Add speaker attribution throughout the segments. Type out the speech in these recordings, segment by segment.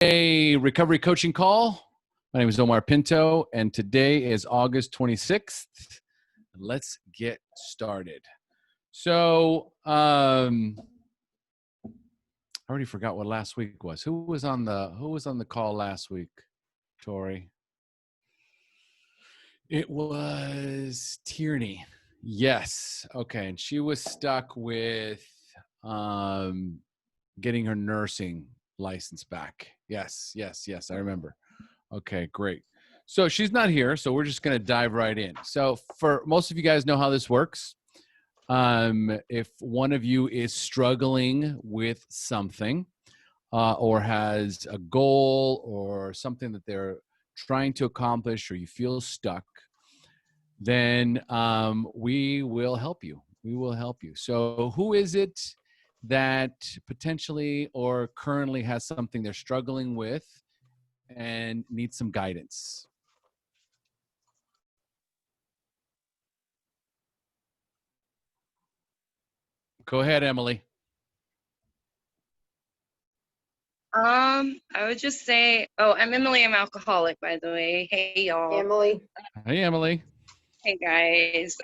Speaker 1: A recovery coaching call. My name is Omar Pinto, and today is August 26th. Let's get started. So, I already forgot what last week was. Who was on the call last week, Tori? It was Tierney. Yes. Okay, and she was stuck with getting her nursing license back. Yes. I remember. Okay, great. So she's not here, so we're just going to dive right in. So for most of you guys know how this works. If one of you is struggling with something or has a goal or something that they're trying to accomplish or you feel stuck, then we will help you. We will help you. So who is it that potentially or currently has something they're struggling with and needs some guidance? Go ahead, Emily.
Speaker 2: I would just say, I'm Emily. I'm alcoholic, by the way. Hey, y'all.
Speaker 3: Emily.
Speaker 1: Hey, Emily.
Speaker 2: Hey, guys.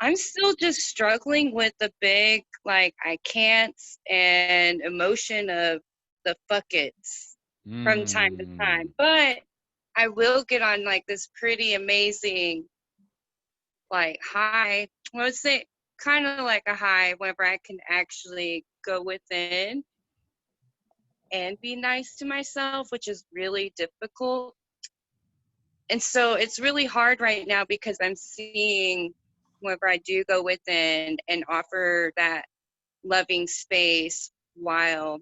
Speaker 2: I'm still just struggling with the big, I can't and emotion of the fuck it's from time to time. But I will get on, this pretty amazing, high. I would say kind of like a high whenever I can actually go within and be nice to myself, which is really difficult. And so it's really hard right now because I'm seeing whenever I do go within and offer that loving space while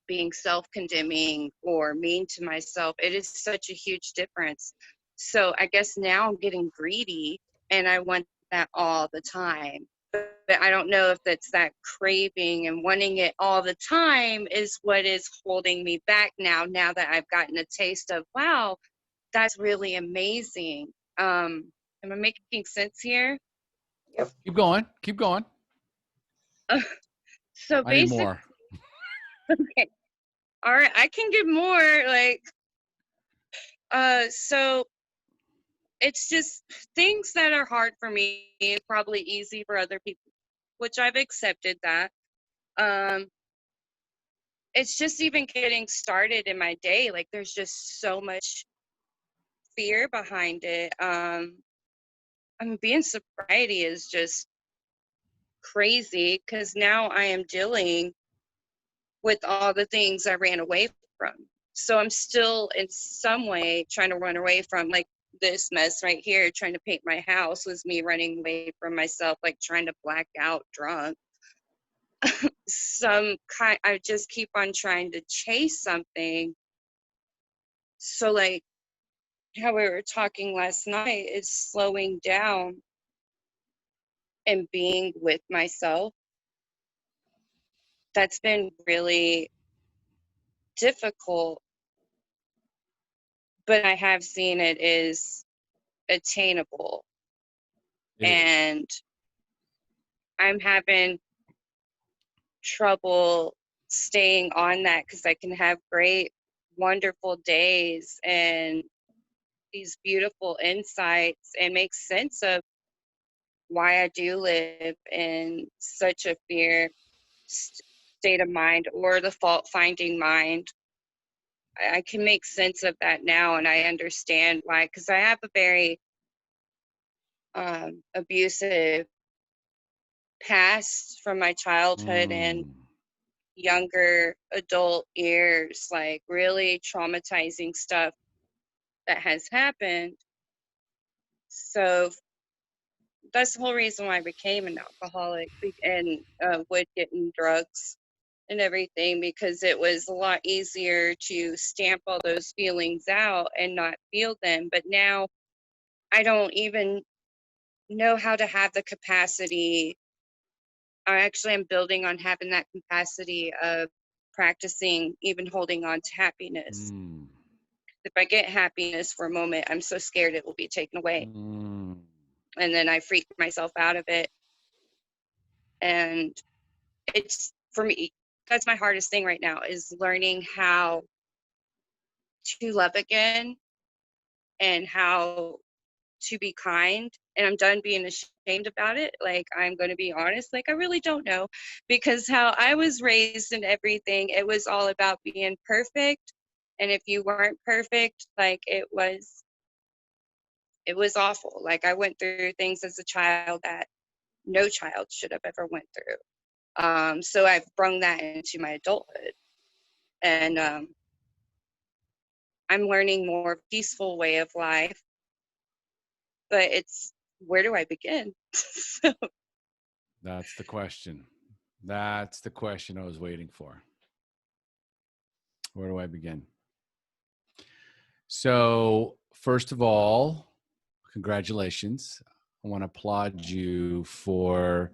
Speaker 2: being self-condemning or mean to myself, it is such a huge difference. So I guess now I'm getting greedy and I want that all the time. But I don't know if it's that craving and wanting it all the time is what is holding me back now that I've gotten a taste of, wow, that's really amazing. Am I making sense here?
Speaker 3: Yep.
Speaker 1: Keep going.
Speaker 2: So
Speaker 1: I need
Speaker 2: basically,
Speaker 1: more.
Speaker 2: okay. All right, I can give more. So it's just things that are hard for me, probably easy for other people, which I've accepted that. It's just even getting started in my day. There's just so much fear behind it. Being sobriety is just crazy because now I am dealing with all the things I ran away from. So I'm still in some way trying to run away from this mess right here. Trying to paint my house was me running away from myself, trying to black out drunk. I just keep on trying to chase something. So how we were talking last night is slowing down and being with myself. That's been really difficult, but I have seen it is attainable. And I'm having trouble staying on that because I can have great, wonderful days and these beautiful insights and make sense of why I do live in such a fear state of mind or the fault-finding mind. I can make sense of that now, and I understand why, because I have a very abusive past from my childhood and younger adult years, really traumatizing stuff that has happened. So that's the whole reason why I became an alcoholic and would get in drugs and everything, because it was a lot easier to stamp all those feelings out and not feel them. But now I don't even know how to have the capacity. I actually am building on having that capacity of practicing even holding on to happiness. If I get happiness for a moment, I'm so scared it will be taken away. And then I freak myself out of it. And it's, for me, that's my hardest thing right now, is learning how to love again and how to be kind. And I'm done being ashamed about it. Like, I'm going to be honest, like, I really don't know, because how I was raised and everything, it was all about being perfect. And if you weren't perfect, like, it was awful. Like, I went through things as a child that no child should have ever went through. So I've brung that into my adulthood. And I'm learning more peaceful way of life, but it's, where do I begin? So,
Speaker 1: That's the question. That's the question I was waiting for. Where do I begin? So, first of all, congratulations. I want to applaud you for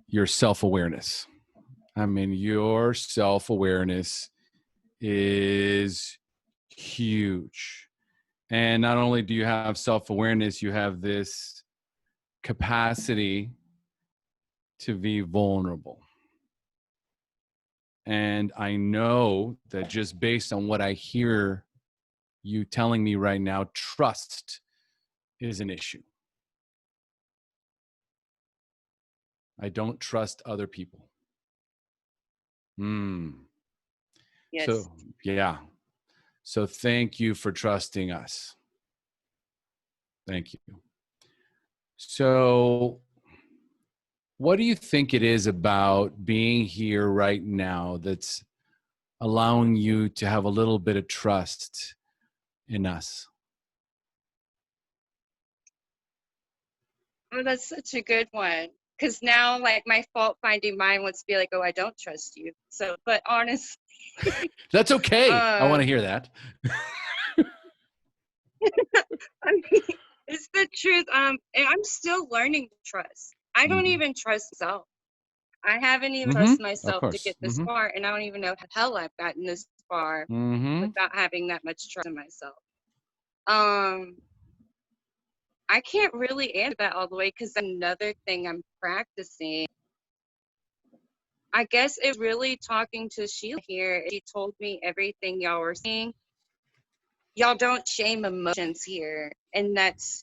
Speaker 1: your self-awareness. I mean, your self-awareness is huge. And not only do you have self-awareness, you have this capacity to be vulnerable. And I know that just based on what I hear you telling me right now, trust is an issue. I don't trust other people.
Speaker 2: yes.
Speaker 1: So, yeah. So thank you for trusting us. Thank you. So, what do you think it is about being here right now that's allowing you to have a little bit of trust in us?
Speaker 2: Oh, that's such a good one. Because now, like, my fault finding mind wants to be like, oh, I don't trust you. So, but honestly,
Speaker 1: That's okay. I want to
Speaker 2: um,
Speaker 1: hear that.
Speaker 2: I mean, it's the truth. And I'm still learning to trust. I don't
Speaker 1: Mm-hmm.
Speaker 2: even trust myself. I haven't even
Speaker 1: Mm-hmm.
Speaker 2: trusted
Speaker 1: Of
Speaker 2: myself to
Speaker 1: course.
Speaker 2: get this
Speaker 1: Mm-hmm.
Speaker 2: far, and I don't even know how the hell I've gotten this far
Speaker 1: Mm-hmm.
Speaker 2: without having that much trust in myself. Um, I can't really answer that all the way, because another thing I'm practicing, I guess, it really talking to Sheila here. She told me everything y'all were saying. Y'all don't shame emotions here. And that's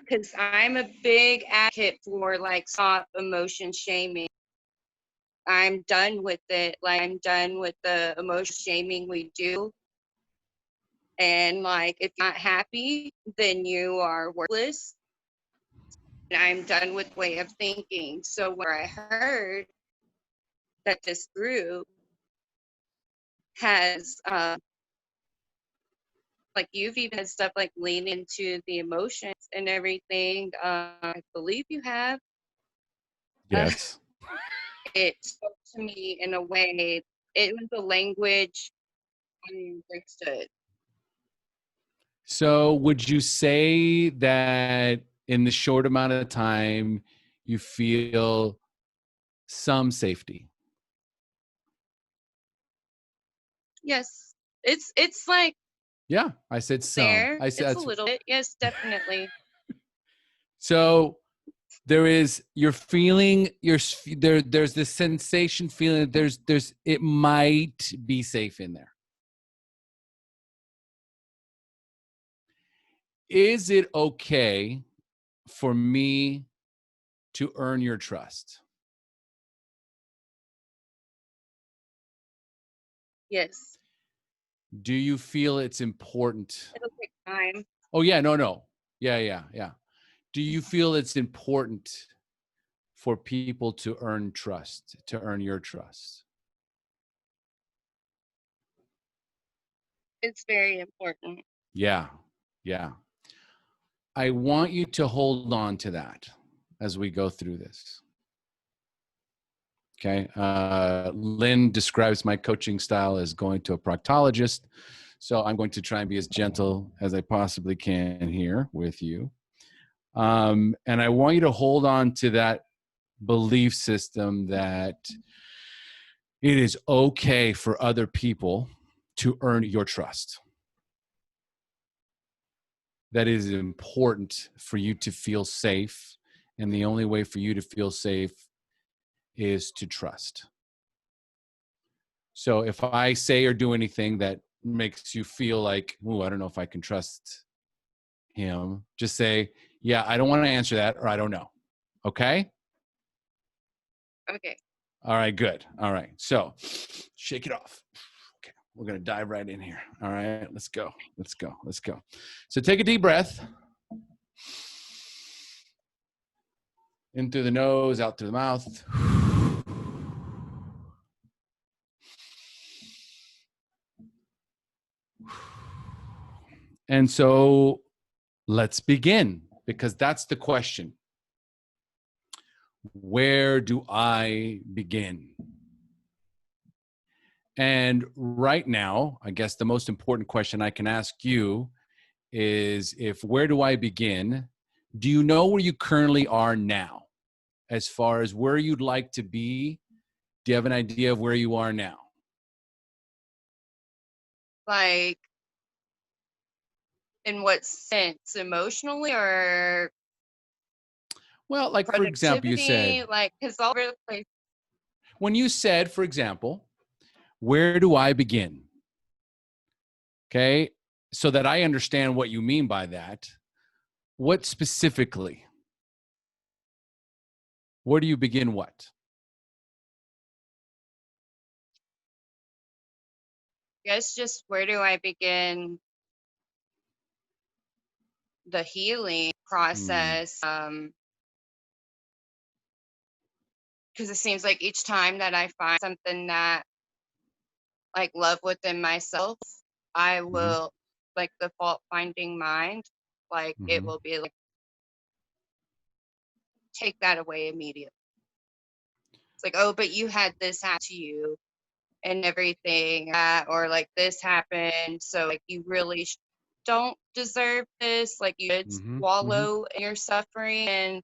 Speaker 2: because I'm a big advocate for, like, stop emotion shaming. I'm done with it. Like, I'm done with the emotion shaming we do. And, like, if you're not happy, then you are worthless. And I'm done with way of thinking. So where I heard that this group has, like, you've even had stuff like lean into the emotions and everything. I believe you have. Uh,
Speaker 1: Yes.
Speaker 2: it spoke to me in a way. It was a language I understood.
Speaker 1: So, would you say that in the short amount of time you feel some safety?
Speaker 2: Yes, it's like
Speaker 1: Yeah, I said some.
Speaker 2: there.
Speaker 1: I said
Speaker 2: It's a
Speaker 1: that's
Speaker 2: little bit. Yes, definitely.
Speaker 1: so. There is you're feeling there. There's this sensation feeling that there's it might be safe in there. Is it okay for me to earn your trust?
Speaker 2: Yes,
Speaker 1: Do you feel it's important?
Speaker 2: it'll take time.
Speaker 1: Oh yeah, no. Yeah. Do you feel it's important for people to earn trust, to earn your trust?
Speaker 2: It's very important.
Speaker 1: Yeah. Yeah. I want you to hold on to that as we go through this. Okay. Lynn describes my coaching style as going to a proctologist. So I'm going to try and be as gentle as I possibly can here with you. And I want you to hold on to that belief system that it is okay for other people to earn your trust. That is important for you to feel safe. And the only way for you to feel safe is to trust. So if I say or do anything that makes you feel like, oh, I don't know if I can trust him, just say, yeah, I don't want to answer that, or I don't know. Okay?
Speaker 2: Okay.
Speaker 1: All right, good. All right. So shake it off. Okay. We're going to dive right in here. All right. Let's go. Let's go. Let's go. So take a deep breath. In through the nose, out through the mouth. And so let's begin, because that's the question. Where do I begin? And right now, I guess the most important question I can ask you is, if where do I begin? Do you know where you currently are now? As far as where you'd like to be, do you have an idea of where you are now?
Speaker 2: Like, in what sense? Emotionally or
Speaker 1: Well, like, for example, you
Speaker 2: productivity?
Speaker 1: said,
Speaker 2: Like, because all over the place.
Speaker 1: when you said, for example, where do I begin? Okay. So that I understand what you mean by that. What specifically? Where do you begin what?
Speaker 2: I guess just where do I begin the healing
Speaker 1: Hmm.
Speaker 2: process? Because it seems like each time that I find something that like love within myself, I
Speaker 1: Mm-hmm.
Speaker 2: will like the fault finding mind, like it
Speaker 1: Mm-hmm.
Speaker 2: will be like take that away immediately. It's like, oh, but you had this happen to you and everything, or like this happened, so like you really don't deserve this. Like you should
Speaker 1: Mm-hmm. Mm-hmm.
Speaker 2: wallow in your suffering and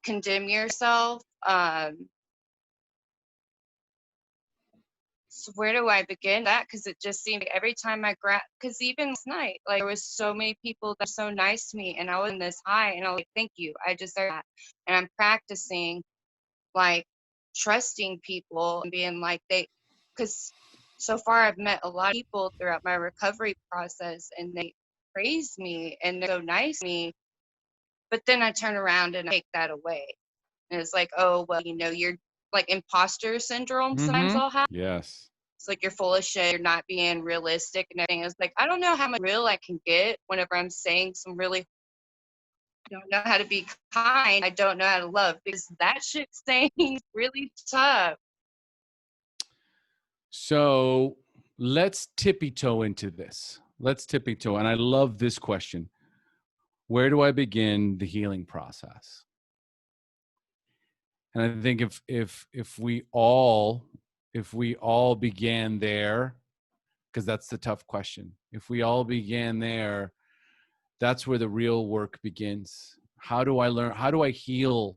Speaker 2: condemn yourself. So where do I begin that? Because it just seemed like every time I because even last night, like there was so many people that were so nice to me, and I was in this high, and I was like, thank you, I deserve that. And I'm practicing like trusting people and being like because so far I've met a lot of people throughout my recovery process, and they praise me and they're so nice to me, but then I turn around and I take that away, and it's like, oh well, you're like imposter syndrome. Sometimes
Speaker 1: Mm-hmm.
Speaker 2: I'll have.
Speaker 1: Yes.
Speaker 2: It's like you're full of shit. You're not being realistic and everything. It's like I don't know how much real I can get whenever I'm saying some really. I don't know how to be kind. I don't know how to love, because that shit saying really tough.
Speaker 1: So let's tippy toe into this. Let's tippy toe. And I love this question. Where do I begin the healing process? And I think if we all began there, because that's the tough question. If we all began there, that's where the real work begins. How do I learn? How do I heal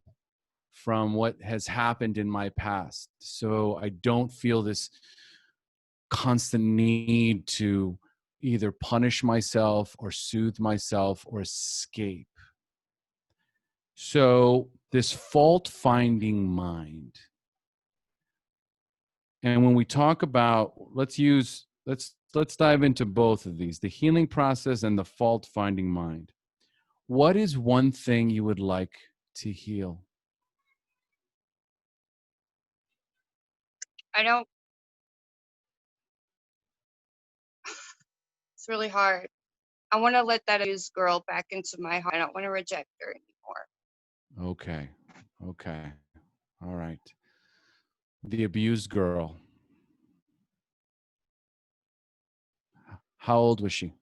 Speaker 1: from what has happened in my past, so I don't feel this constant need to either punish myself or soothe myself or escape? So this fault finding mind. And when we talk about, let's dive into both of these, the healing process and the fault finding mind. What is one thing you would like to heal?
Speaker 2: I don't. It's really hard. I want to let that abused girl back into my heart. I don't want to reject her anymore.
Speaker 1: Okay. Okay. All right. The abused girl. How old was she?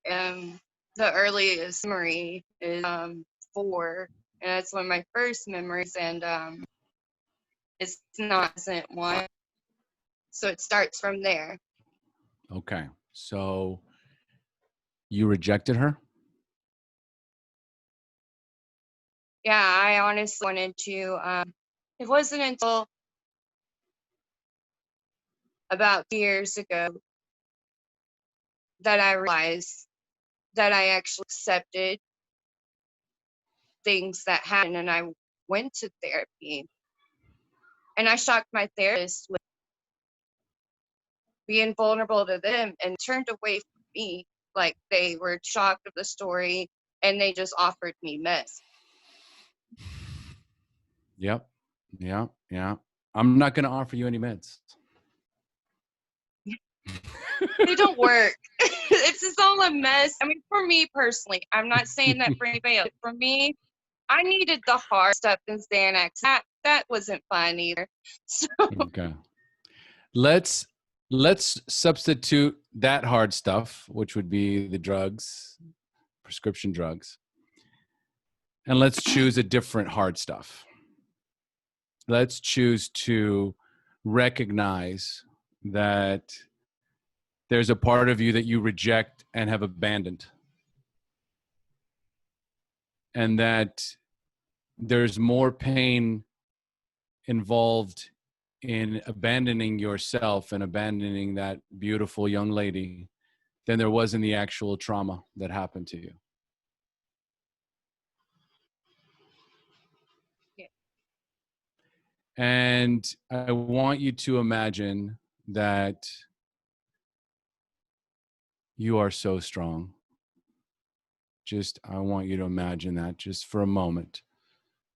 Speaker 2: The earliest memory is 4, and that's one of my first memories, and it's not isn't one, so it starts from there.
Speaker 1: Okay. So you rejected her?
Speaker 2: Yeah, I honestly wanted to. It wasn't until about 2 years ago that I realized that I actually accepted things that happened, and I went to therapy. And I shocked my therapist with being vulnerable to them and turned away from me. Like they were shocked of the story and they just offered me meds.
Speaker 1: Yep. Yeah. Yeah. I'm not going to offer you any meds.
Speaker 2: They don't work. It's just all a mess. I mean, for me personally, I'm not saying that for anybody else. For me, I needed the hard stuff in Xanax. That wasn't fun either. So
Speaker 1: Okay. Let's substitute that hard stuff, which would be the drugs, prescription drugs, and let's choose a different hard stuff. Let's choose to recognize that there's a part of you that you reject and have abandoned, and that there's more pain involved in abandoning yourself and abandoning that beautiful young lady than there was in the actual trauma that happened to you.
Speaker 2: yeah.
Speaker 1: And I want you to imagine that you are so strong. I want you to imagine that just for a moment.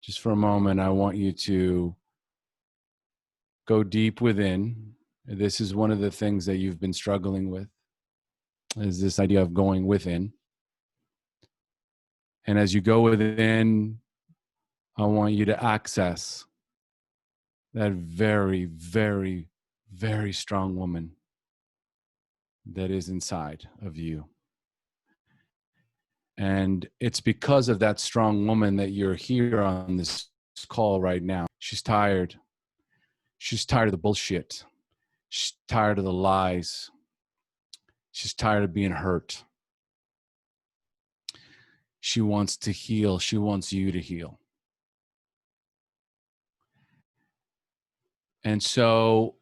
Speaker 1: Just for a moment, I want you to go deep within. This is one of the things that you've been struggling with, is this idea of going within. And as you go within, I want you to access that very, very, very strong woman that is inside of you. And it's because of that strong woman that you're here on this call right now. She's tired. She's tired of the bullshit. She's tired of the lies. She's tired of being hurt. She wants to heal. She wants you to heal. And so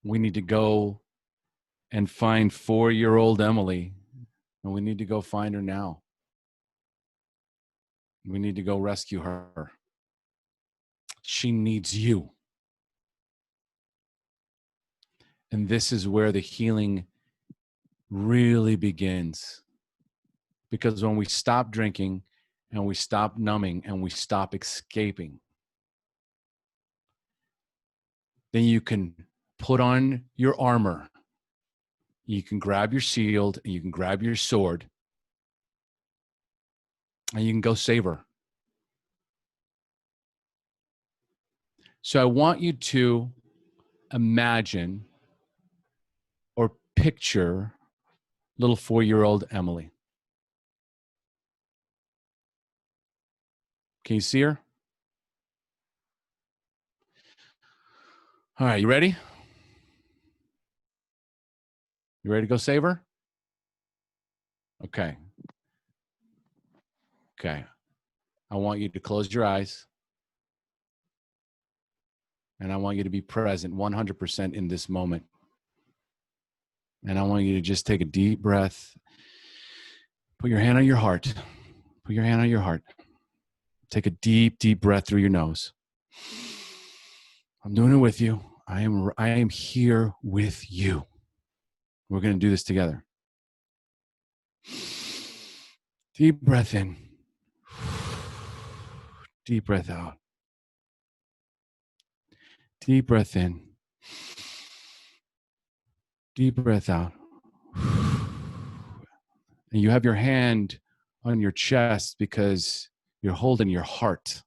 Speaker 1: we need to go and find 4-year-old Emily. And we need to go find her now. We need to go rescue her. She needs you. And this is where the healing really begins. Because when we stop drinking and we stop numbing and we stop escaping, then you can put on your armor. You can grab your shield and you can grab your sword and you can go save her. So I want you to imagine or picture little 4-year-old Emily. Can you see her? All right, you ready? You ready to go save her? Okay. Okay. I want you to close your eyes. And I want you to be present 100% in this moment. And I want you to just take a deep breath. Put your hand on your heart. Put your hand on your heart. Take a deep, deep breath through your nose. I'm doing it with you. I am here with you. We're going to do this together. Deep breath in. Deep breath out. Deep breath in. Deep breath out. And you have your hand on your chest because you're holding your heart.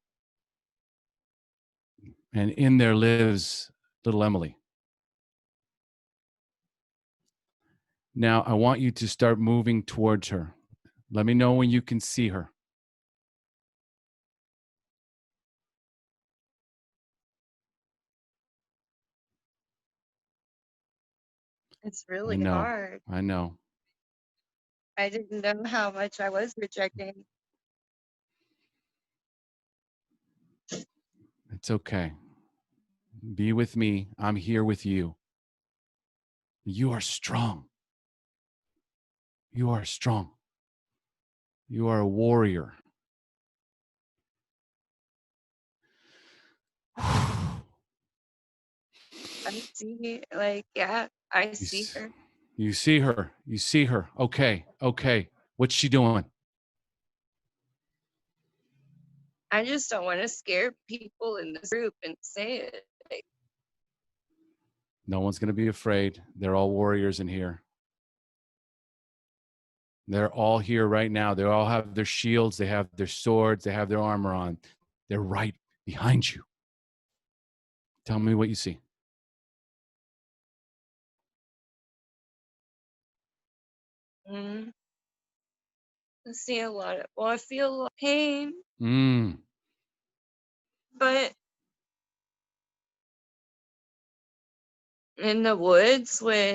Speaker 1: And in there lives little Emily. Now, I want you to start moving towards her. Let me know when you can see her.
Speaker 2: It's really
Speaker 1: I know.
Speaker 2: hard.
Speaker 1: I know.
Speaker 2: I didn't know how much I was rejecting.
Speaker 1: It's okay. Be with me. I'm here with you. You are strong. You are strong. You are a warrior.
Speaker 2: I see, like, yeah, I
Speaker 1: You,
Speaker 2: see her.
Speaker 1: you see her. You see her. Okay. Okay. What's she doing?
Speaker 2: I just don't want to scare people in this group and say it. Like,
Speaker 1: No one's going to be afraid. They're all warriors in here. They're all here right now. They all have their shields. They have their swords. They have their armor on. They're right behind you. Tell me what you see.
Speaker 2: mm, I see a lot of, well, I feel a lot of pain,
Speaker 1: Mm.
Speaker 2: but in the woods with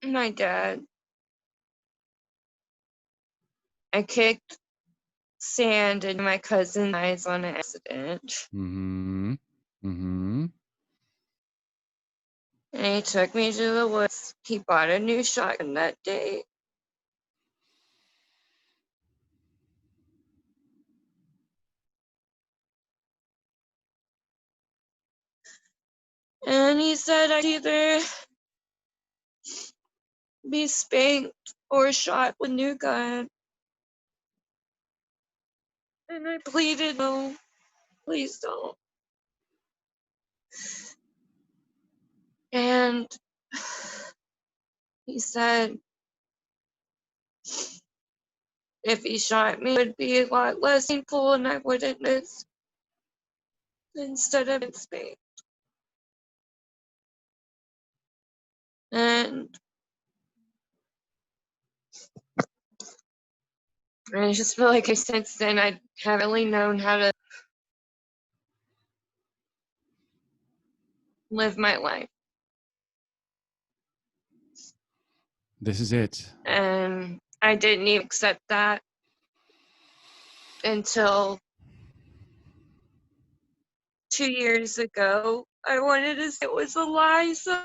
Speaker 2: my dad, I kicked sand in my cousin's eyes on an accident.
Speaker 1: Mm-hmm. Mm-hmm.
Speaker 2: And he took me to the woods. He bought a new shotgun that day. And he said I'd either be spanked or shot with a new gun. And I pleaded, no, please don't. And he said if he shot me, it would be a lot less painful and I wouldn't miss instead of in spanked. And I just feel like since then I haven't really known how to live my life.
Speaker 1: This is it.
Speaker 2: And I didn't even accept that until 2 years ago. I wanted to say it was a lie, so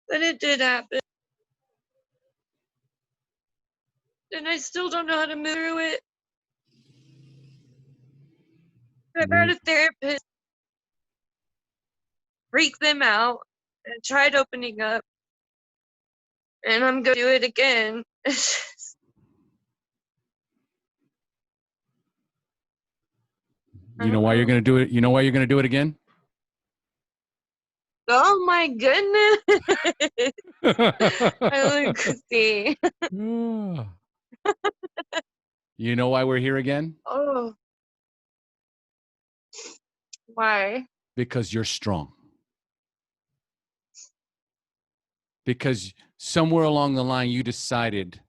Speaker 2: but it did happen. And I still don't know how to move through it. I've had
Speaker 1: We
Speaker 2: a therapist freak them out and tried opening up, and I'm going to do it again. I
Speaker 1: you know
Speaker 2: don't
Speaker 1: why you're
Speaker 2: know.
Speaker 1: going to do it? You know why you're going to do it again?
Speaker 2: Oh my goodness. I look see.
Speaker 1: You know why we're here again?
Speaker 2: Oh, why?
Speaker 1: Because you're strong. Because somewhere along the line you decided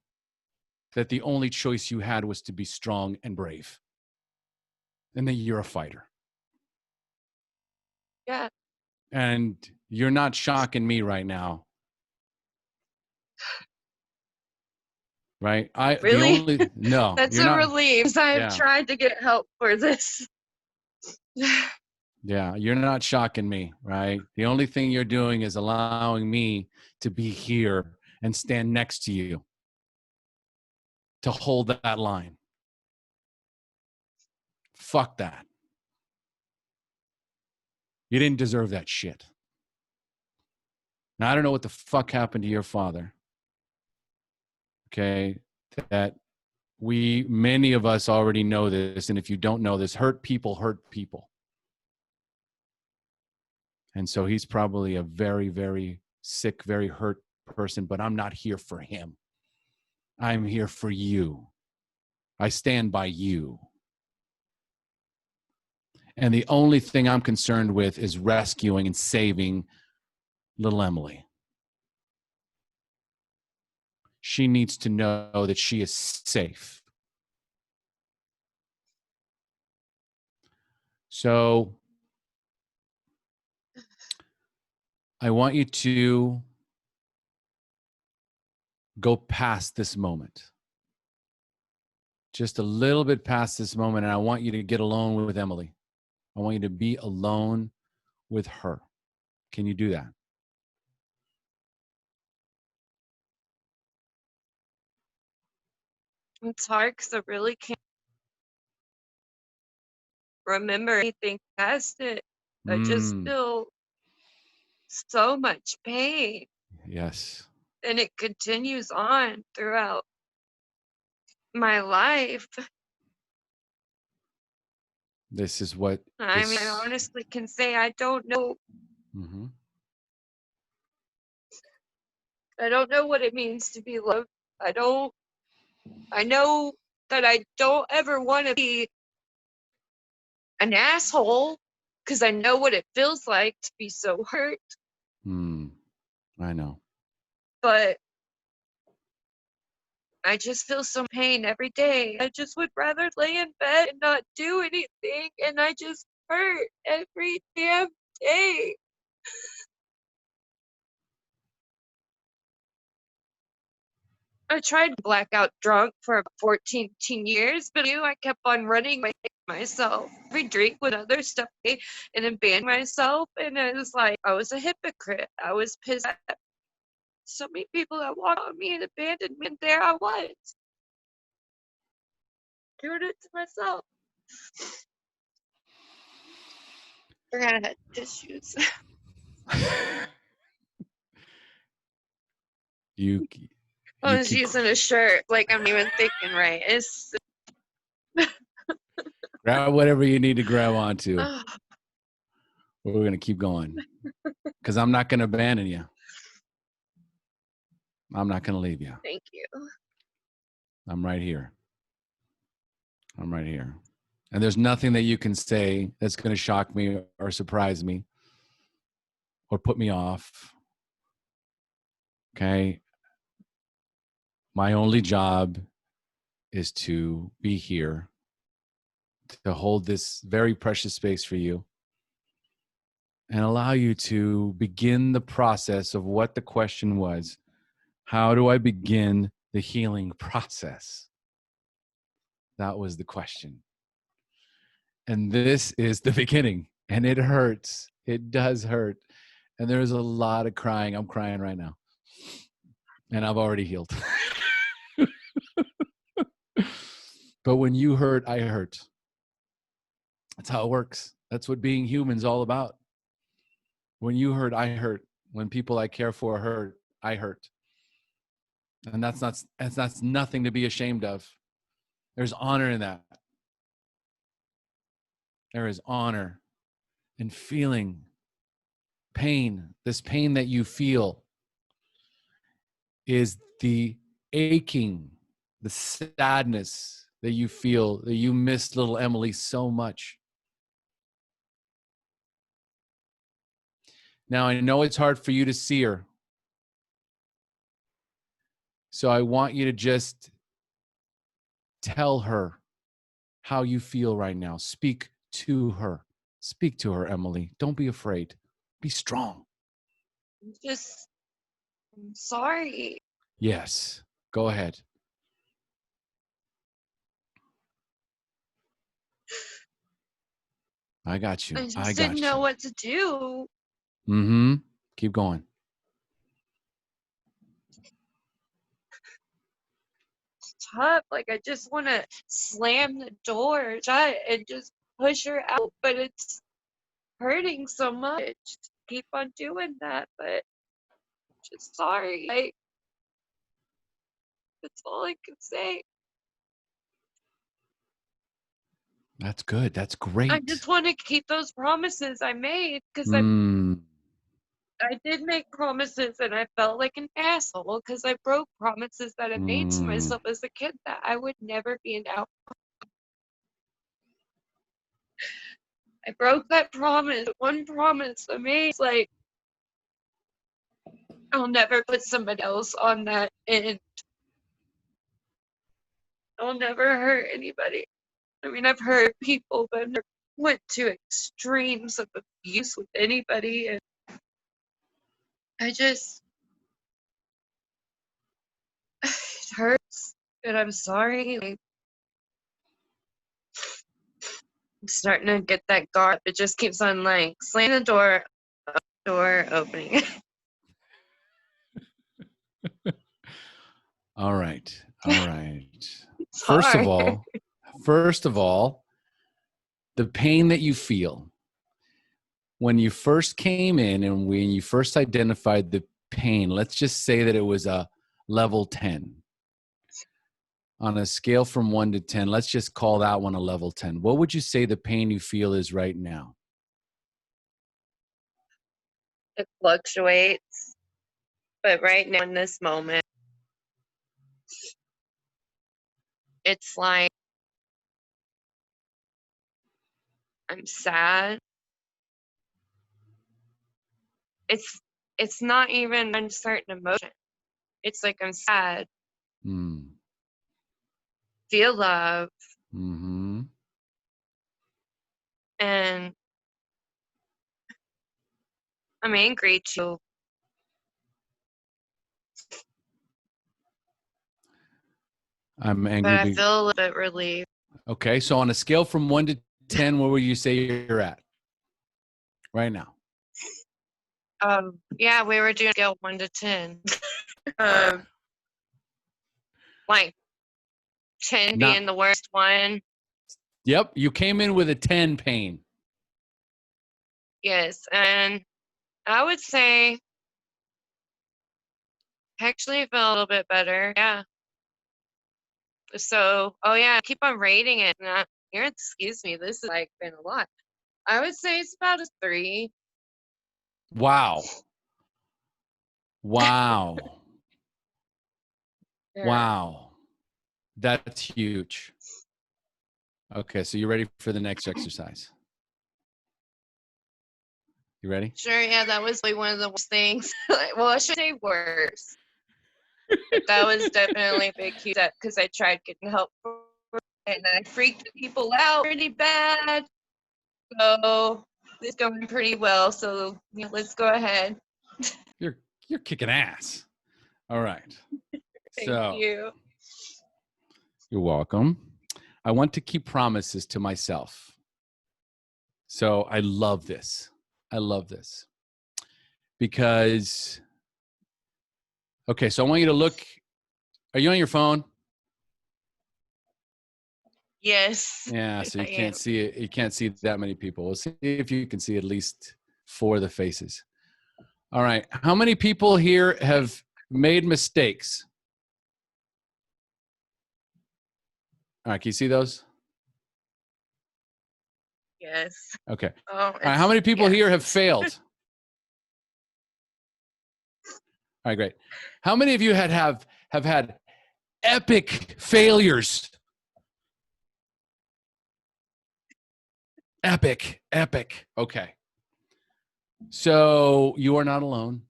Speaker 1: that the only choice you had was to be strong and brave. And that you're a fighter.
Speaker 2: Yeah.
Speaker 1: And you're not shocking me right now. Right?
Speaker 2: Really?
Speaker 1: No,
Speaker 2: That's
Speaker 1: you're
Speaker 2: a
Speaker 1: not.
Speaker 2: relief. I've
Speaker 1: Yeah.
Speaker 2: tried to get help for this.
Speaker 1: Yeah, you're not shocking me, right? The only thing you're doing is allowing me to be here and stand next to you to hold that line. Fuck that. You didn't deserve that shit. Now, I don't know what the fuck happened to your father. Okay. That many of us already know this. And if you don't know this, hurt people hurt people. And so he's probably a very, very sick, very hurt person, but I'm not here for him. I'm here for you. I stand by you. And the only thing I'm concerned with is rescuing and saving little Emily. She needs to know that she is safe. So I want you to go past this moment. Just a little bit past this moment. And I want you to get alone with Emily. I want you to be alone with her. Can you do that?
Speaker 2: It's hard because I really can't. remember anything past it. I just
Speaker 1: Mm.
Speaker 2: feel so much pain,
Speaker 1: Yes.
Speaker 2: and it continues on throughout my life.
Speaker 1: This is what
Speaker 2: I mean, I
Speaker 1: this.
Speaker 2: honestly can say I don't know.
Speaker 1: Mhm.
Speaker 2: I don't know what it means to be loved. I know that I don't ever want to be an asshole because I know what it feels like to be so hurt,
Speaker 1: I know.
Speaker 2: but I just feel some pain every day. I just would rather lay in bed and not do anything, and I just hurt every damn day. I tried to black out drunk for about 14 years, but I kept on running myself. Every drink with other stuff and abandoned myself, and it was like I was a hypocrite. I was pissed at so many people that walked on me and abandoned me, and there I was doing it to myself. Forgot I had tissues.
Speaker 1: you
Speaker 2: I
Speaker 1: you
Speaker 2: was
Speaker 1: keep
Speaker 2: using a shirt like I'm even thinking right. It's
Speaker 1: grab whatever you need to grab onto.
Speaker 2: oh,
Speaker 1: We're gonna keep going because I'm not gonna abandon you. I'm not gonna leave you.
Speaker 2: thank you.
Speaker 1: I'm right here. I'm right here. And there's nothing that you can say that's gonna shock me or surprise me or put me off. Okay. My only job is to be here, to hold this very precious space for you and allow you to begin the process of what the question was. How do I begin the healing process? That was the question. And this is the beginning. And it hurts. It does hurt. And there's a lot of crying. I'm crying right now. And I've already healed. But when you hurt, I hurt. That's how it works. That's what being human's all about. When you hurt, I hurt. When people I care for hurt, I hurt. And that's nothing to be ashamed of. There's honor in that. There is honor in feeling pain. This pain that you feel is the aching, the sadness that you feel that you missed little Emily so much. Now, I know it's hard for you to see her. So I want you to just tell her how you feel right now. Speak to her. Speak to her, Emily. Don't be afraid. Be strong.
Speaker 2: I'm sorry.
Speaker 1: Yes. Go ahead. I got you.
Speaker 2: I
Speaker 1: I
Speaker 2: just didn't
Speaker 1: got
Speaker 2: know
Speaker 1: you.
Speaker 2: what to do.
Speaker 1: Mm-hmm. Keep going.
Speaker 2: It's tough. Like I just want to slam the door shut and just push her out, but it's hurting so much to keep on doing that. But just sorry. Like that's all I can say.
Speaker 1: That's good. That's
Speaker 2: I
Speaker 1: great.
Speaker 2: just want to keep those promises I made because
Speaker 1: Mm.
Speaker 2: I did make promises and I felt like an asshole because I broke promises that I made to
Speaker 1: Mm.
Speaker 2: myself as a kid that I would never be an out. I broke that promise. One promise I made is like I'll never put somebody else on that end. I'll never hurt anybody. I mean, I've hurt people, but I never went to extremes of abuse with anybody. And I just, it hurts. And I'm sorry. Like, I'm starting to get that guard. It just keeps on like slamming the door opening.
Speaker 1: All right. All right.
Speaker 2: It's
Speaker 1: First of
Speaker 2: hard.
Speaker 1: all, the pain that you feel when you first came in and when you first identified the pain, let's just say that it was a level 10. On a scale from 1 to 10, let's just call that one a level 10. What would you say the pain you feel is right now?
Speaker 2: It fluctuates, but right now in this moment, it's like I'm sad. It's not even a certain emotion. It's like I'm sad,
Speaker 1: Mm.
Speaker 2: feel love,
Speaker 1: Mm-hmm.
Speaker 2: and I'm angry too.
Speaker 1: I'm
Speaker 2: But I
Speaker 1: angry.
Speaker 2: feel a little bit relieved.
Speaker 1: Okay, so on a scale from 1 to 10, where would you say you're at right now?
Speaker 2: Yeah, we were doing a scale 1 to 10. um, like 10
Speaker 1: Not.
Speaker 2: being the worst one.
Speaker 1: Yep, you came in with a 10 pain.
Speaker 2: Yes, and I would say actually I feel a little bit better. Yeah. So, oh yeah, keep on rating it. Here, excuse me, this has like been a lot. I would say it's about a 3.
Speaker 1: Wow. Wow.
Speaker 2: Yeah.
Speaker 1: Wow. That's huge. Okay, so you ready for the next exercise? You ready?
Speaker 2: Sure, yeah, that was like one of the worst things. Well, I should say worse. But that was definitely a big huge step because I tried getting help and I freaked people out pretty bad. So it's going pretty well. So yeah, let's go ahead.
Speaker 1: You're kicking ass. All right.
Speaker 2: Thank
Speaker 1: So
Speaker 2: you.
Speaker 1: you're welcome. I want to keep promises to myself. So I love this. I love this. Because, okay, so I want you to look. Are you on your phone?
Speaker 2: Yes.
Speaker 1: Yeah, so you
Speaker 2: I
Speaker 1: can't
Speaker 2: am.
Speaker 1: see it. You can't see that many people. We'll see if you can see at least 4 of the faces. All right. How many people here have made mistakes? All right. Can you see those?
Speaker 2: Yes.
Speaker 1: Okay.
Speaker 2: Oh,
Speaker 1: All right. How many people
Speaker 2: yes.
Speaker 1: here have failed? All right, great. How many of you have had epic failures? Epic, epic. Okay. So you are not alone.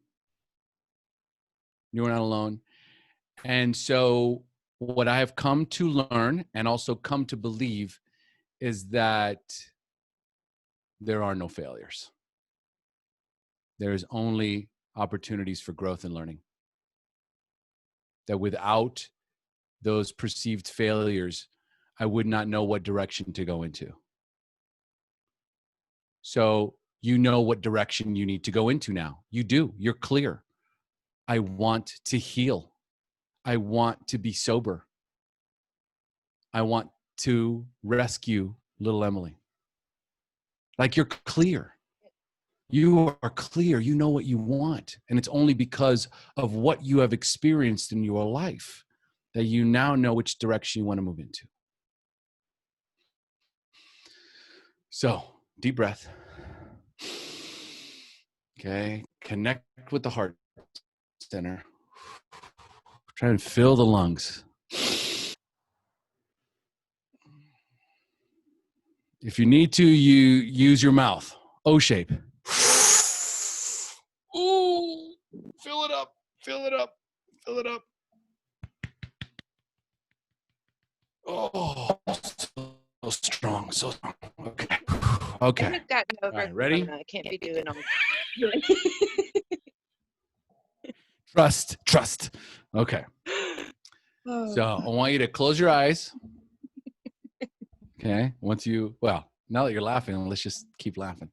Speaker 1: You are not alone. And so what I have come to learn and also come to believe is that there are no failures. There's only opportunities for growth and learning. That without those perceived failures, I would not know what direction to go into. So you know what direction you need to go into now. You do. You're clear. I want to heal. I want to be sober. I want to rescue little Emily. Like you're clear. You are clear. You know what you want. And it's only because of what you have experienced in your life that you now know which direction you want to move into. So, deep breath. Okay. Connect with the heart center. Try and fill the lungs. If you need to, you use your mouth. O shape. Ooh, fill it up, fill it up, fill it up. Oh, so strong, so strong. Okay. Okay.
Speaker 2: I've gotten over
Speaker 1: All right, ready?
Speaker 2: I can't be doing all
Speaker 1: Trust. Okay. So I want you to close your eyes. Okay. Well, now that you're laughing, let's just keep laughing.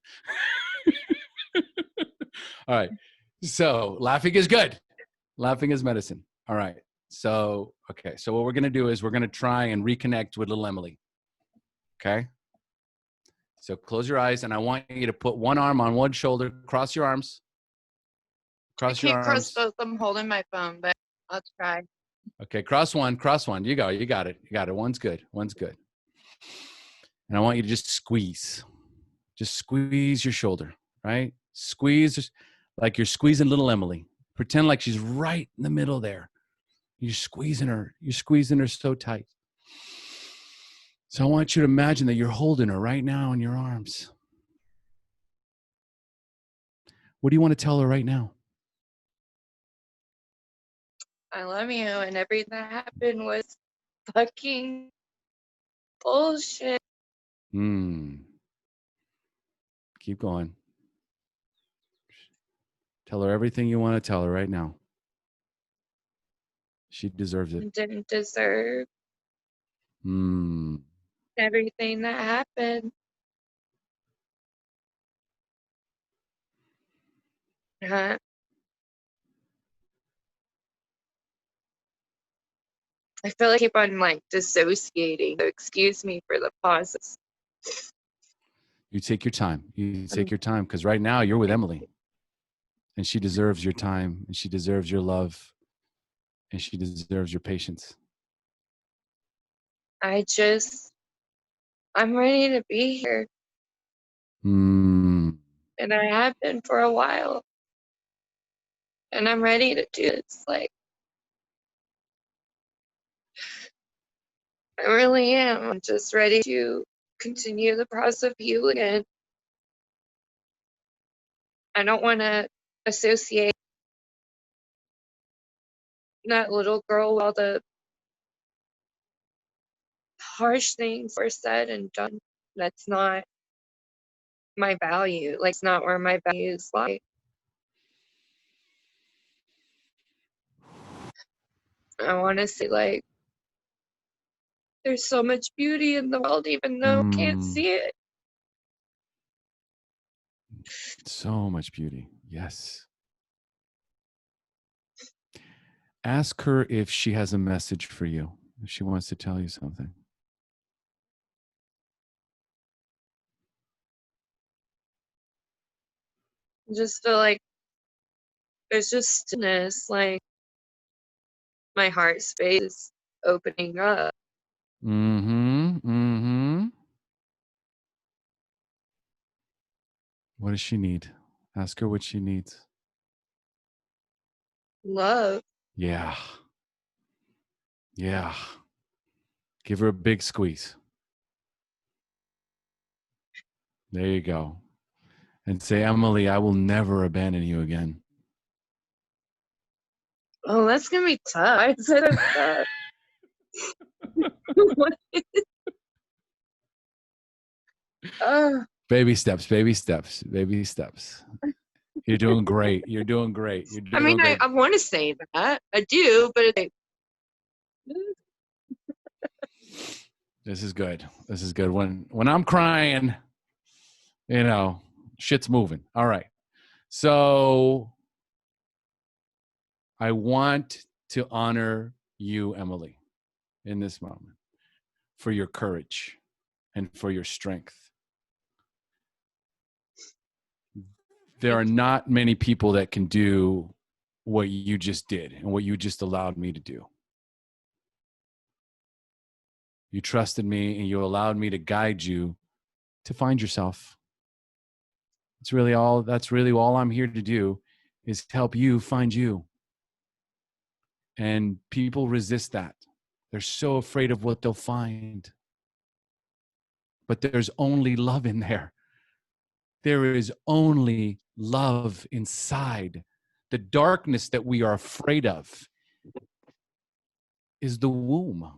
Speaker 1: All right. So laughing is good. Laughing is medicine. All right. So, okay. So what we're going to do is we're going to try and reconnect with little Emily. Okay. So close your eyes, and I want you to put one arm on one shoulder. Cross your arms.
Speaker 2: I
Speaker 1: Cross your
Speaker 2: can't cross
Speaker 1: arms.
Speaker 2: both. I'm holding my phone, but I'll try.
Speaker 1: Okay, cross one, cross one. You go. You got it. You got it. One's good. One's good. And I want you to just squeeze. Just squeeze your shoulder, right? Squeeze like you're squeezing little Emily. Pretend like she's right in the middle there. You're squeezing her. You're squeezing her so tight. So I want you to imagine that you're holding her right now in your arms. What do you want to tell her right now?
Speaker 2: I love you, and everything that happened was fucking bullshit.
Speaker 1: Keep going. Tell her everything you want to tell her right now. She deserves it.
Speaker 2: I didn't deserve everything that happened. I feel like I keep on like dissociating. So excuse me for the pauses.
Speaker 1: You take your time. You take your time, because right now you're with Emily, and she deserves your time, and she deserves your love, and she deserves your patience.
Speaker 2: I'm ready to be here. And I have been for a while. And I'm ready to do this. Like, I really am. I'm just ready to continue the process of healing. And I don't want to associate that little girl with all the harsh things were said and done. That's not my value. Like, it's not where my values lie. I want to say, like, there's so much beauty in the world, even though I can't see it.
Speaker 1: So much beauty. Yes. Ask her if she has a message for you, if she wants to tell you something.
Speaker 2: I just feel like there's just stillness, like my heart space is opening up.
Speaker 1: What does she need? Ask her what she needs.
Speaker 2: Love.
Speaker 1: Yeah. Yeah. Give her a big squeeze. There you go. And say, Emily, I will never abandon you again.
Speaker 2: Oh, that's gonna be tough. I said it's tough.
Speaker 1: Baby steps, baby steps, baby steps. You're doing great. You're doing great. You're doing
Speaker 2: I mean,
Speaker 1: great.
Speaker 2: I want to say that. I do, but it's like,
Speaker 1: This is good. This is good. When I'm crying, you know, shit's moving. All right. So I want to honor you, Emily, in this moment for your courage and for your strength. There are not many people that can do what you just did and what you just allowed me to do. You trusted me and you allowed me to guide you to find yourself. That's really all I'm here to do, is help you find you. And people resist that. They're so afraid of what they'll find. But there's only love in there. There is only love inside. The darkness that we are afraid of is the womb.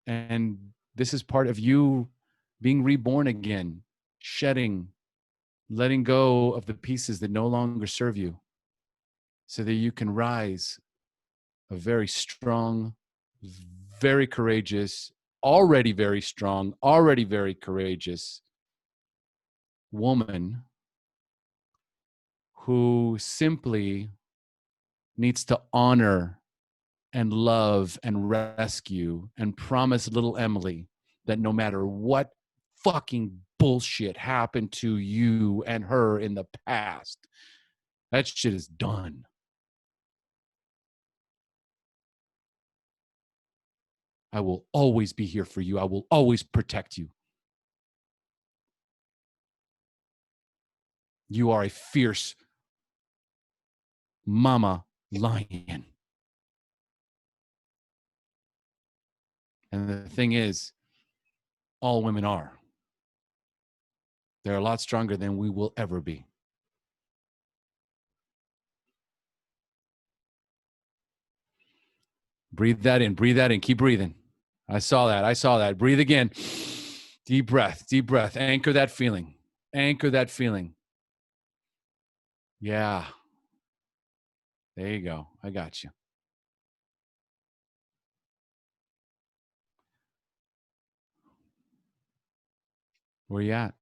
Speaker 1: And this is part of you being reborn again, shedding, letting go of the pieces that no longer serve you, so that you can rise a very strong, very courageous, already very strong, already very courageous woman who simply needs to honor and love and rescue and promise little Emily that no matter what fucking bullshit happened to you and her in the past, that shit is done. I will always be here for you. I will always protect you. You are a fierce mama lion. And the thing is, all women are. They're a lot stronger than we will ever be. Breathe that in. Breathe that in. Keep breathing. I saw that. I saw that. Breathe again. Deep breath. Deep breath. Anchor that feeling. Anchor that feeling. Yeah. There you go. I got you. Where you at?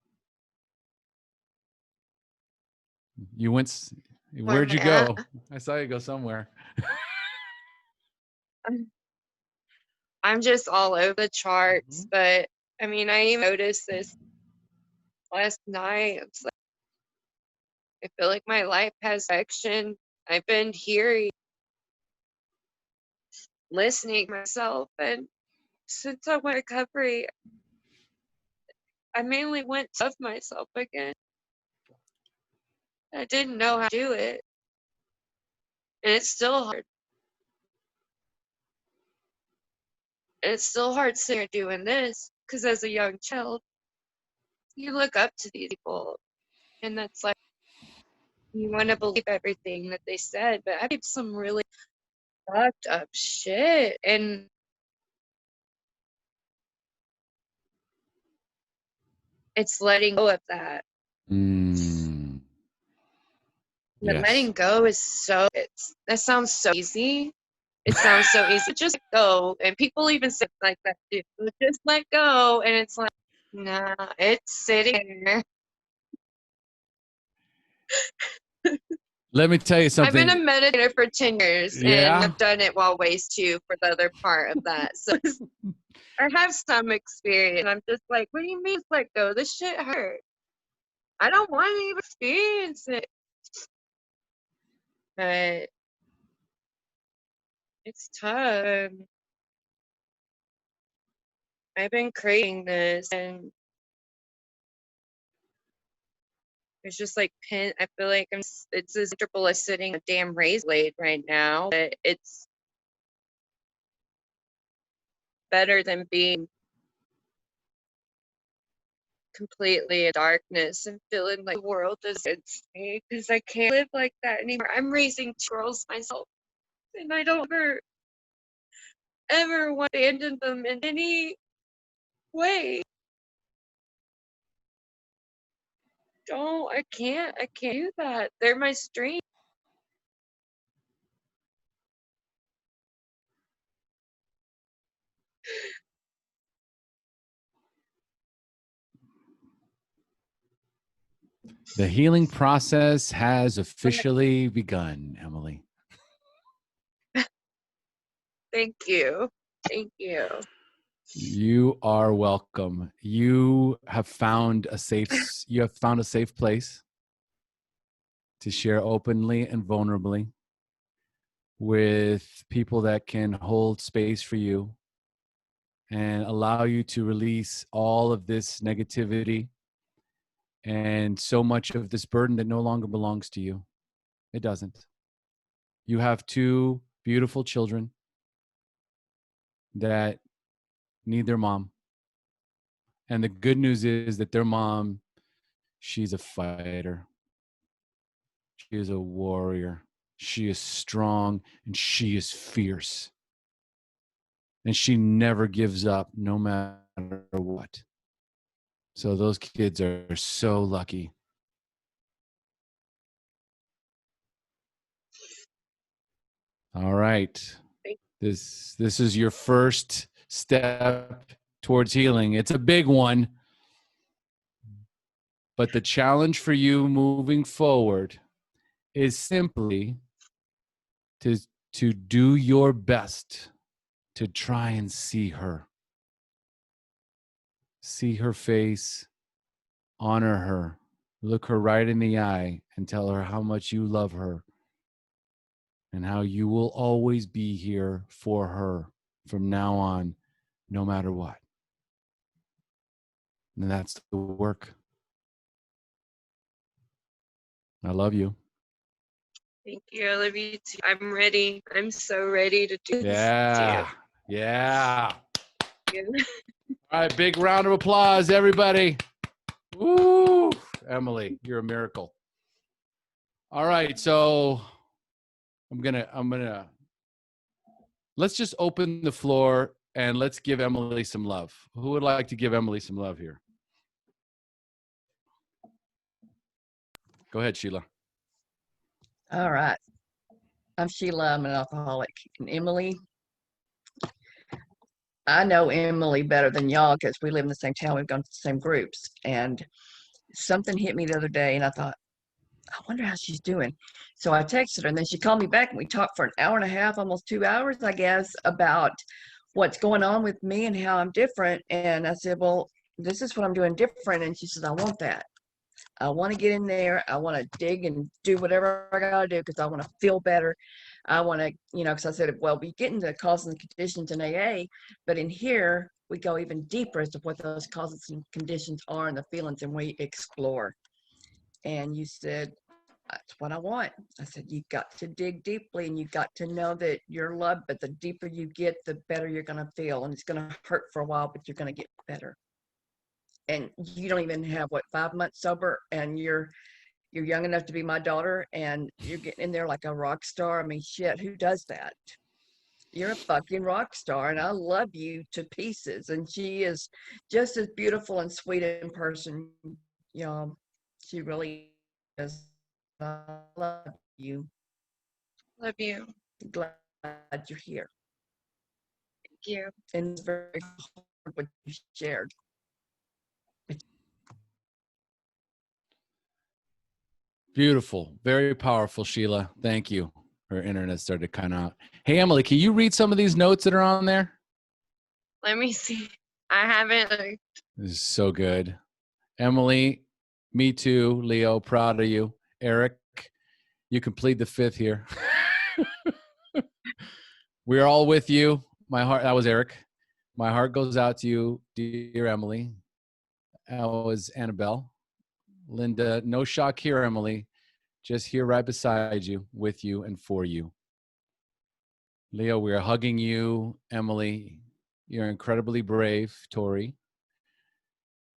Speaker 1: You went. Where'd you go? I saw you go somewhere.
Speaker 2: I'm just all over the charts, but I mean, I even noticed this last night. It's like, I feel like my life has direction. I've been hearing, listening to myself, and since I went recovery, I mainly went to love myself again. I didn't know how to do it, and it's still hard. And it's still hard sitting here doing this because as a young child, you look up to these people, and that's like you want to believe everything that they said, but I did some really fucked up shit, and it's letting go of that. The
Speaker 1: Yes.
Speaker 2: letting go is that sounds so easy. It sounds so easy. Just let go. And people even say like that too. Just let go. And it's like, nah, it's sitting there.
Speaker 1: Let me tell you
Speaker 2: I've been
Speaker 1: something.
Speaker 2: a meditator for 10 years and
Speaker 1: Yeah.
Speaker 2: I've done it while ways too for the other part of that. So I have some experience. I'm just like, what do you mean let go? This shit hurt. I don't want to even experience it. But it's tough. I've been craving this, and it's just like I feel like it's as comfortable as sitting on a damn razor blade right now, but it's better than being completely in darkness and feeling like the world is against me because I can't live like that anymore. I'm raising 2 girls myself, and I don't ever want to abandon them in any way. I can't do that. They're my strength.
Speaker 1: The healing process has officially begun, Emily.
Speaker 2: Thank you. Thank you.
Speaker 1: You are welcome. You have found a safe place to share openly and vulnerably with people that can hold space for you and allow you to release all of this negativity and so much of this burden that no longer belongs to you. It doesn't. You have 2 beautiful children that need their mom. And the good news is that their mom, she's a fighter. She is a warrior. She is strong and she is fierce. And she never gives up no matter what. So those kids are so lucky. All right. This is your first step towards healing. It's a big one. But the challenge for you moving forward is simply to do your best to try and see her. See her face, honor her, look her right in the eye, and tell her how much you love her and how you will always be here for her from now on, no matter what. And that's the work. I love you.
Speaker 2: Thank you. I love you too. I'm ready. I'm so ready to do this
Speaker 1: Yeah. Yeah.
Speaker 2: too.
Speaker 1: All right. Big round of applause, everybody. Woo. Emily, you're a miracle. All right. So I'm gonna let's just open the floor and let's give Emily some love. Who would like to give Emily some love here? Go ahead, Sheila.
Speaker 3: All right. I'm Sheila. I'm an alcoholic. And Emily, I know Emily better than y'all because we live in the same town. We've gone to the same groups. And something hit me the other day, and I thought, I wonder how she's doing. So I texted her, and then she called me back, and we talked for an hour and a half, almost 2 hours, I guess, about what's going on with me and how I'm different. And I said, well, this is what I'm doing different. And she says, I want that. I want to get in there. I want to dig and do whatever I got to do because I want to feel better. I want to, because I said, well, we get into causes and conditions in AA, but in here, we go even deeper as to what those causes and conditions are and the feelings, and we explore. And you said, that's what I want. I said, you got to dig deeply and you got to know that you're loved, but the deeper you get, the better you're going to feel. And it's going to hurt for a while, but you're going to get better. And you don't even have 5 months sober, and you're young enough to be my daughter, and you're getting in there like a rock star. I mean, shit, who does that? You're a fucking rock star, and I love you to pieces. And she is just as beautiful and sweet in person. She really is. I love you.
Speaker 2: Love you.
Speaker 3: Glad you're here.
Speaker 2: Thank you.
Speaker 3: And it's very hard what you shared.
Speaker 1: Beautiful. Very powerful, Sheila. Thank you. Her internet started to kind of out. Hey, Emily, can you read some of these notes that are on there?
Speaker 2: Let me see. I haven't.
Speaker 1: This is so good. Emily, me too. Leo, proud of you. Eric, you can plead the fifth here. We're all with you. My heart, that was Eric. My heart goes out to you, dear Emily. That was Annabelle. Linda, no shock here, Emily. Just here right beside you, with you, and for you. Leo, we are hugging you. Emily, you're incredibly brave. Tori,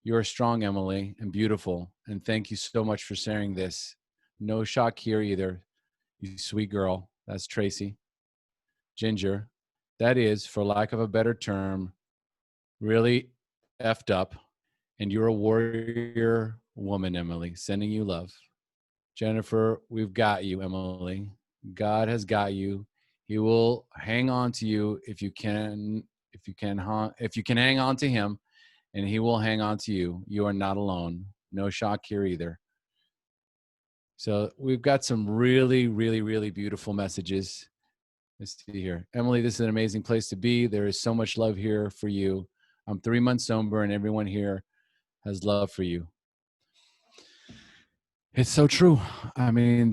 Speaker 1: you're strong, Emily, and beautiful. And thank you so much for sharing this. No shock here either. You sweet girl. That's Tracy. Ginger, that is, for lack of a better term, really effed up. And you're a warrior woman, Emily. Sending you love. Jennifer, we've got you, Emily. God has got you. He will hang on to you if you can hang on to him, and he will hang on to you. You are not alone. No shock here either. So we've got some really, really, really beautiful messages. Let's see here. Emily, this is an amazing place to be. There is so much love here for you. I'm 3 months sober, and everyone here has love for you. It's so true. I mean,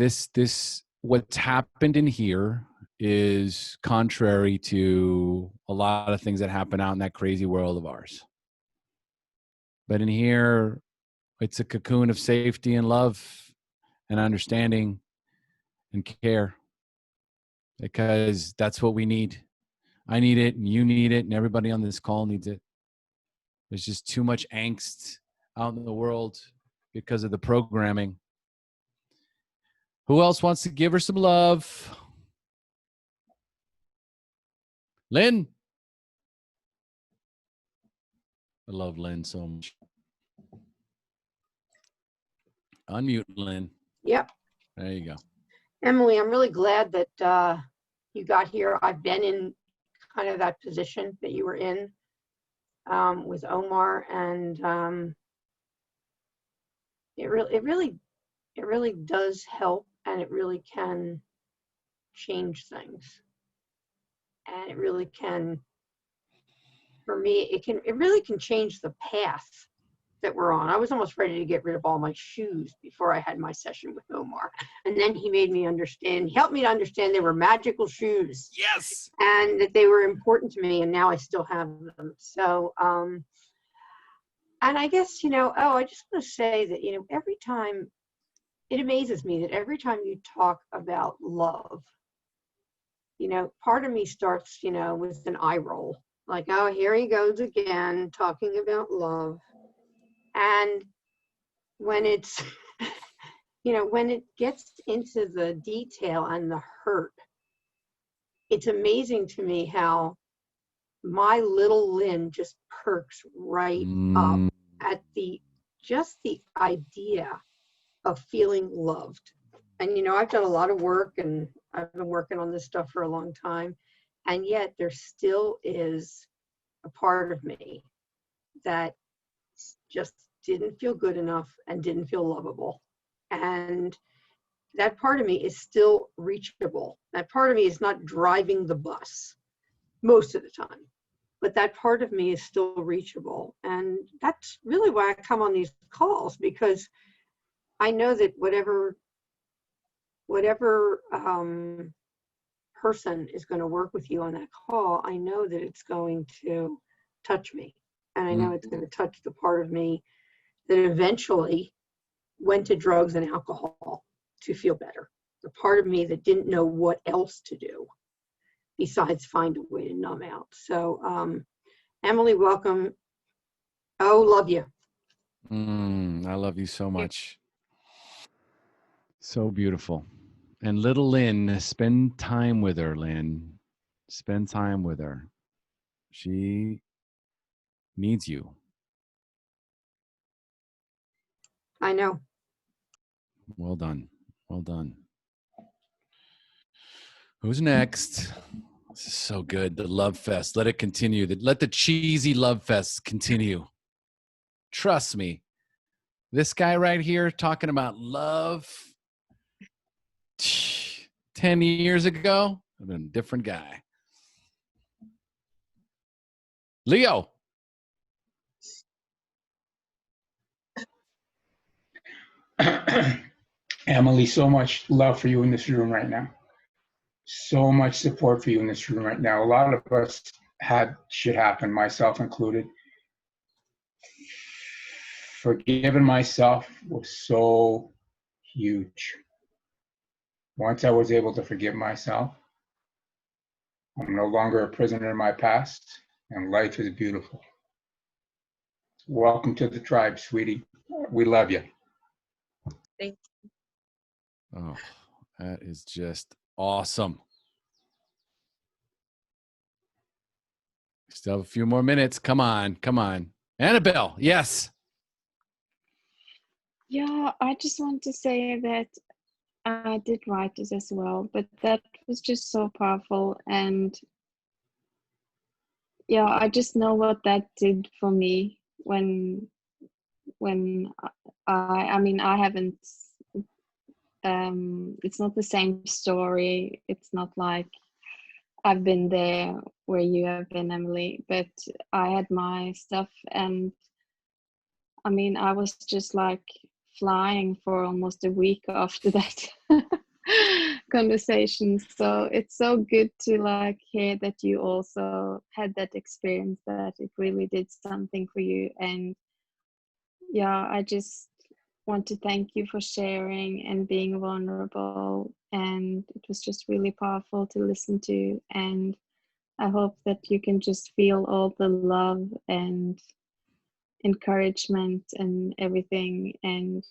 Speaker 1: what's happened in here is contrary to a lot of things that happen out in that crazy world of ours. But in here, it's a cocoon of safety and love and understanding and care, because that's what we need. I need it, and you need it, and everybody on this call needs it. There's just too much angst out in the world because of the programming. Who else wants to give her some love? Lynn? I love Lynn so much. Unmute, Lynn.
Speaker 4: Yep.
Speaker 1: There you go.
Speaker 4: Emily, I'm really glad that you got here. I've been in kind of that position that you were in with Omar, and it really does help, and it really can change things, and it really can for me, it really can change the path that we're on. I was almost ready to get rid of all my shoes before I had my session with Omar. And then he made me understand, he helped me to understand they were magical shoes.
Speaker 1: Yes.
Speaker 4: And that they were important to me, and now I still have them. So, and I guess, I just want to say that, every time, it amazes me that every time you talk about love, part of me starts, with an eye roll. Like, oh, here he goes again, talking about love. And when it's, when it gets into the detail and the hurt, it's amazing to me how my little Lynn just perks right up at just the idea of feeling loved. And, I've done a lot of work, and I've been working on this stuff for a long time. And yet there still is a part of me that just didn't feel good enough and didn't feel lovable. And that part of me is still reachable. That part of me is not driving the bus most of the time, but that part of me is still reachable. And that's really why I come on these calls, because I know that whatever person is going to work with you on that call, I know that it's going to touch me. And I know it's going to touch the part of me that eventually went to drugs and alcohol to feel better. The part of me that didn't know what else to do besides find a way to numb out. So, Emily, welcome. Oh, love you.
Speaker 1: I love you so much. So beautiful. And little Lynn, spend time with her, Lynn. Spend time with her. She needs you.
Speaker 4: I know.
Speaker 1: Well done. Well done. Who's next? This is so good. The love fest. Let it continue. Let the cheesy love fest continue. Trust me. This guy right here talking about love 10 years ago, I've been a different guy. Leo.
Speaker 5: Emily, so much love for you in this room right now. So much support for you in this room right now. A lot of us had shit happen, myself included. Forgiving myself was so huge. Once I was able to forgive myself, I'm no longer a prisoner in my past, and life is beautiful. Welcome to the tribe, sweetie. We love you.
Speaker 2: Thank you.
Speaker 1: Oh, that is just awesome. Still have a few more minutes. Come on. Come on. Annabelle, yes.
Speaker 6: Yeah, I just want to say that I did write this as well, but that was just so powerful. And yeah, I just know what that did for me when I mean, I haven't, it's not the same story. It's not like I've been there where you have been, Emily, but I had my stuff, and I mean, I was just like flying for almost a week after that conversation. So it's so good to like hear that you also had that experience, that it really did something for you. And yeah, I just want to thank you for sharing and being vulnerable. And it was just really powerful to listen to. And I hope that you can just feel all the love and encouragement and everything. And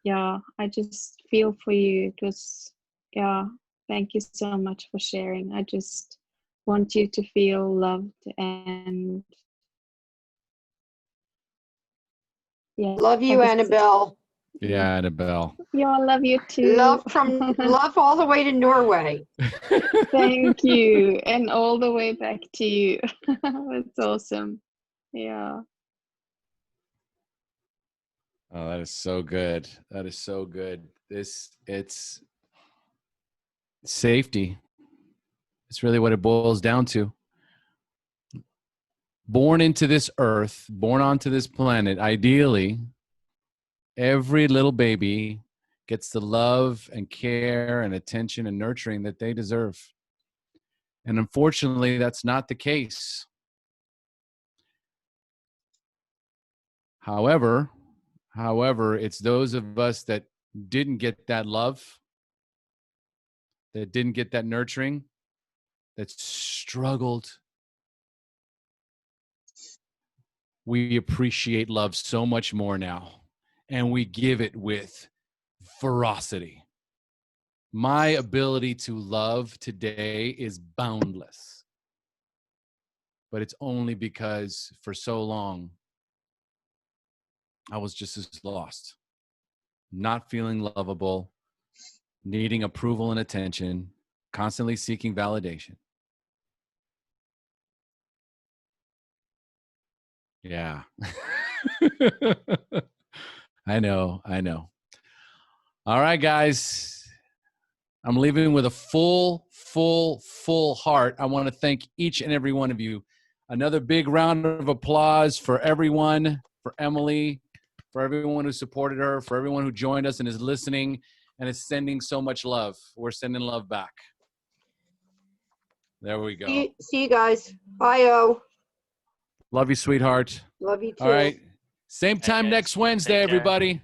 Speaker 6: yeah, I just feel for you. It was, yeah, thank you so much for sharing. I just want you to feel loved. And yeah,
Speaker 4: Love you, Annabelle.
Speaker 1: Yeah, Annabelle.
Speaker 6: yeah, I love you too.
Speaker 4: Love all the way to Norway.
Speaker 6: Thank you. And all the way back to you. That's awesome. Yeah.
Speaker 1: Oh, that is so good. That is so good. It's safety. It's really what it boils down to. born into this earth, born onto this planet, ideally, every little baby gets the love and care and attention and nurturing that they deserve. And unfortunately, that's not the case. However, it's those of us that didn't get that love, that didn't get that nurturing, that struggled. We appreciate love so much more now, and we give it with ferocity. My ability to love today is boundless, but it's only because for so long I was just as lost, not feeling lovable, needing approval and attention, constantly seeking validation. Yeah. I know. All right, guys. I'm leaving with a full heart. I want to thank each and every one of you. Another big round of applause for everyone, for Emily, for everyone who supported her, for everyone who joined us and is listening and is sending so much love. We're sending love back. There we go.
Speaker 4: See you guys. Bye-o.
Speaker 1: Love you, sweetheart.
Speaker 4: Love you too.
Speaker 1: All right. Same time
Speaker 7: guys.
Speaker 1: next Wednesday,
Speaker 7: Take care.
Speaker 1: everybody.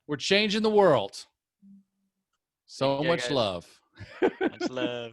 Speaker 1: We're changing the world. So
Speaker 7: Take care,
Speaker 1: much
Speaker 7: guys.
Speaker 1: love.
Speaker 7: Much love.